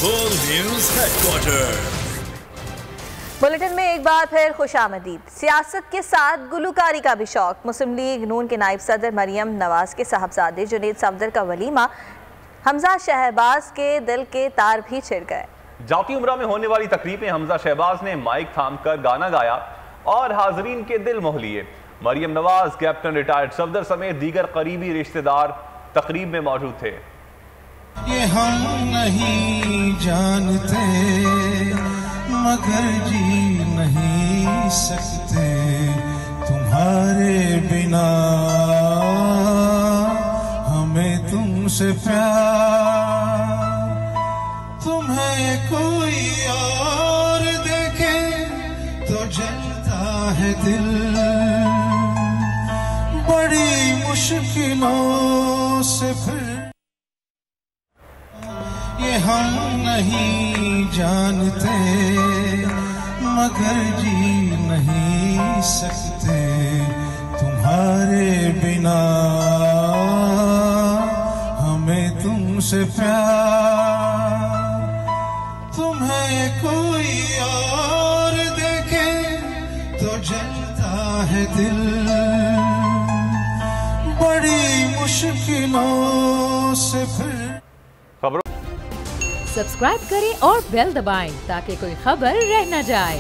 Full news headquarter. Bulletin में एक बार फिर खुशामदीद। सियासत के साथ गुलूकारी का भी शौक। मुस्लिम लीग नून के नायब सदर मरियम नवाज के साहबजादे जुनेद सफदर का वलीमा हमजा शहबाज के दिल के तार भी छिड़ गए। जाती उम्रा में होने वाली तकरीब में हमजा शहबाज ने माइक थामकर गाना गाया और हाजरीन के दिल मोह लिए। मरियम नवाज, कैप्टन रिटायर्ड सफदर समेत दीगर करीबी रिश्तेदार तकरीब में मौजूद थे। ये हम नहीं जानते मगर जी नहीं सकते तुम्हारे बिना, हमें तुमसे प्यार। तुम्हें कोई और देखे तो जलता है दिल, बड़ी मुश्किलों से फिर ये हम नहीं जानते मगर जी नहीं सकते तुम्हारे बिना, हमें तुमसे प्यार। तुम्हें कोई और देखे तो जलता है दिल, बड़ी मुश्किलों से फिर। सब्सक्राइब करें और बेल दबाएं ताकि कोई खबर रह न जाए।